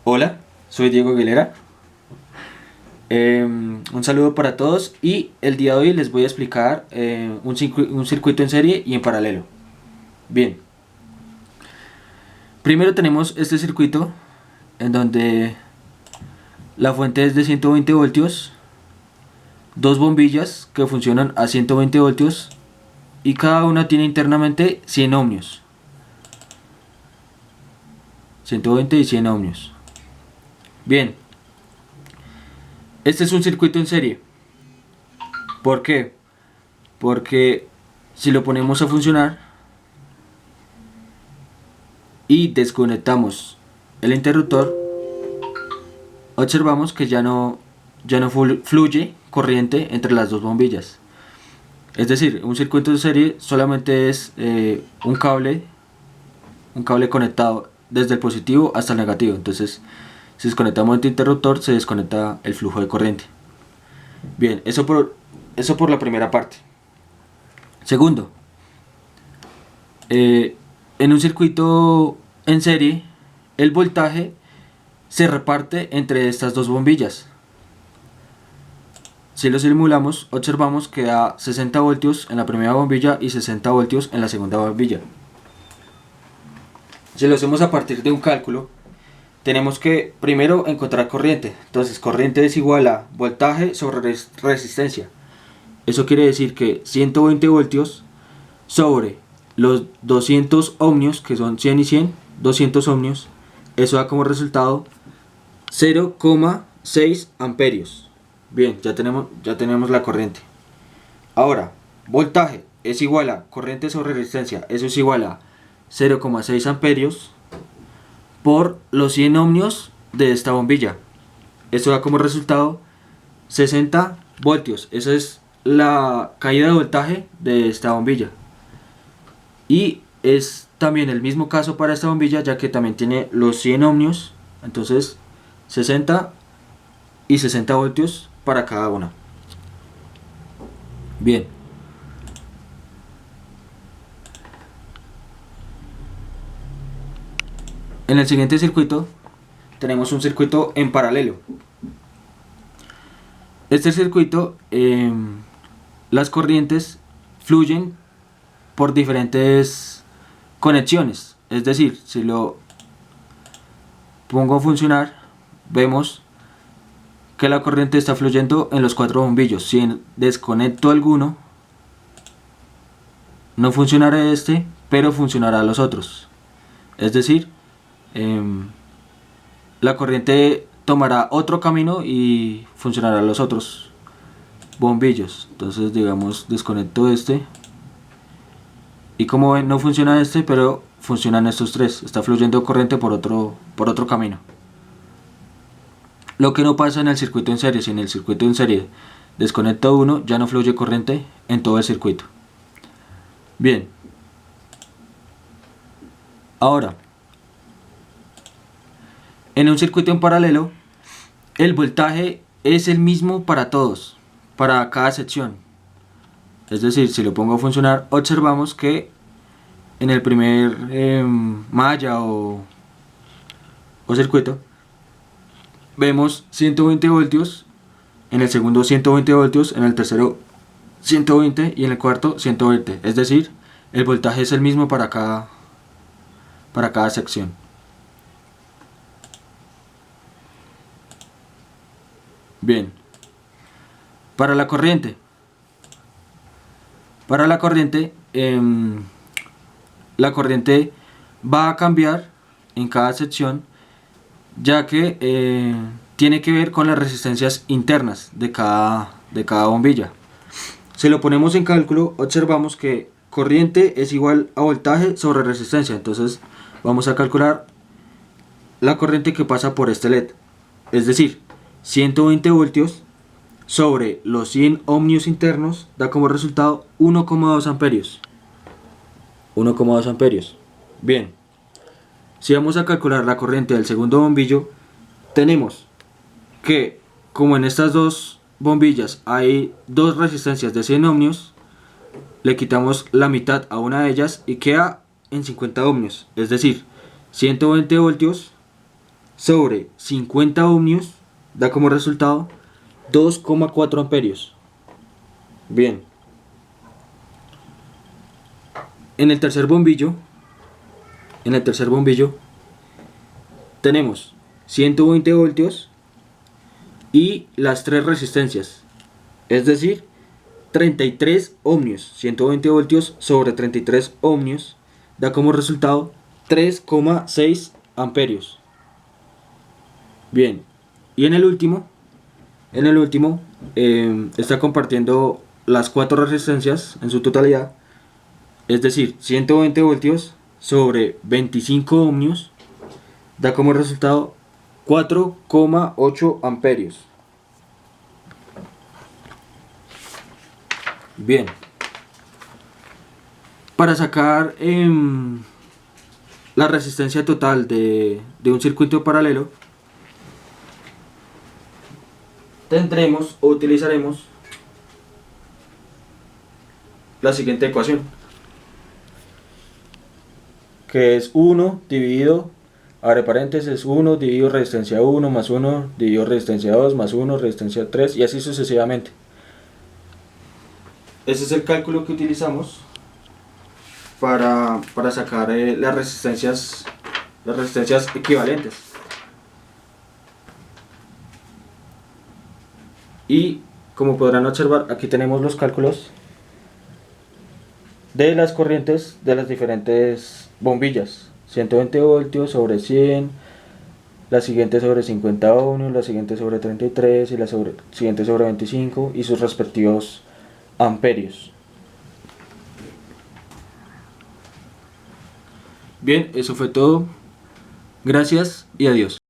Hola, soy Diego Aguilera. Un saludo para todos y el día de hoy les voy a explicar un circuito en serie y en paralelo. Bien, primero tenemos este circuito en donde la fuente es de 120 voltios, dos bombillas que funcionan a 120 voltios y cada una tiene internamente 100 ohmios. 120 y 100 ohmios. Bien, este es un circuito en serie. ¿Por qué? Porque si lo ponemos a funcionar y desconectamos el interruptor, observamos que ya no fluye corriente entre las dos bombillas. Es decir, un circuito de serie solamente es un cable conectado desde el positivo hasta el negativo. Entonces, si desconectamos el interruptor, se desconecta el flujo de corriente. Bien, eso por la primera parte. Segundo, en un circuito en serie, el voltaje se reparte entre estas dos bombillas. Si lo simulamos, observamos que da 60 voltios en la primera bombilla y 60 voltios en la segunda bombilla. Si lo hacemos a partir de un cálculo, tenemos que primero encontrar corriente. Entonces, corriente es igual a voltaje sobre resistencia. Eso quiere decir que 120 voltios sobre los 200 ohmios, que son 100 y 100, 200 ohmios, eso da como resultado 0,6 amperios. Bien, ya tenemos la corriente. Ahora, voltaje es igual a corriente sobre resistencia, eso es igual a 0,6 amperios por los 100 ohmios de esta bombilla. Eso da como resultado 60 voltios. Esa es la caída de voltaje de esta bombilla. Y es también el mismo caso para esta bombilla, ya que también tiene los 100 ohmios. Entonces 60 y 60 voltios para cada una. Bien. En el siguiente circuito tenemos un circuito en paralelo. Este circuito, las corrientes fluyen por diferentes conexiones. Es decir, si lo pongo a funcionar, vemos que la corriente está fluyendo en los cuatro bombillos. Si desconecto alguno, no funcionará este, pero funcionará los otros. Es decir, la corriente tomará otro camino y funcionará los otros bombillos. Entonces, digamos, desconecto este. Y como ven, no funciona este, pero funcionan estos tres. Está fluyendo corriente por otro camino. Lo que no pasa en el circuito en serie. Si en el circuito en serie desconecto uno, ya no fluye corriente en todo el circuito. Bien. Ahora, en un circuito en paralelo, el voltaje es el mismo para todos, para cada sección. Es decir, si lo pongo a funcionar, observamos que en el primer malla o circuito vemos 120 voltios, en el segundo 120 voltios, en el tercero 120 y en el cuarto 120. Es decir, el voltaje es el mismo para cada sección. Bien, para la corriente. Para la corriente, la corriente va a cambiar en cada sección, ya que tiene que ver con las resistencias internas de cada bombilla. Si lo ponemos en cálculo, observamos que corriente es igual a voltaje sobre resistencia. Entonces vamos a calcular la corriente que pasa por este LED. Es decir, 120 voltios sobre los 100 ohmios internos da como resultado 1,2 amperios. 1,2 amperios. Bien, si vamos a calcular la corriente del segundo bombillo, tenemos que, como en estas dos bombillas hay dos resistencias de 100 ohmios, le quitamos la mitad a una de ellas y queda en 50 ohmios. Es decir, 120 voltios sobre 50 ohmios da como resultado 2,4 amperios. Bien. En el tercer bombillo tenemos 120 voltios y las tres resistencias, es decir, 33 ohmios. 120 voltios sobre 33 ohmios da como resultado 3,6 amperios. Bien, y en el último está compartiendo las cuatro resistencias en su totalidad, es decir, 120 voltios sobre 25 ohmios da como resultado 4,8 amperios. Bien, para sacar la resistencia total de un circuito paralelo, tendremos o utilizaremos la siguiente ecuación, que es 1 dividido, abre paréntesis, 1 dividido resistencia 1 más 1 dividido resistencia 2 más 1 resistencia 3 y así sucesivamente. Ese es el cálculo que utilizamos para sacar las resistencias equivalentes. Y como podrán observar, aquí tenemos los cálculos de las corrientes de las diferentes bombillas. 120 voltios sobre 100, la siguiente sobre 50 ohmios, la siguiente sobre 33 y la siguiente sobre 25 y sus respectivos amperios. Bien, eso fue todo. Gracias y adiós.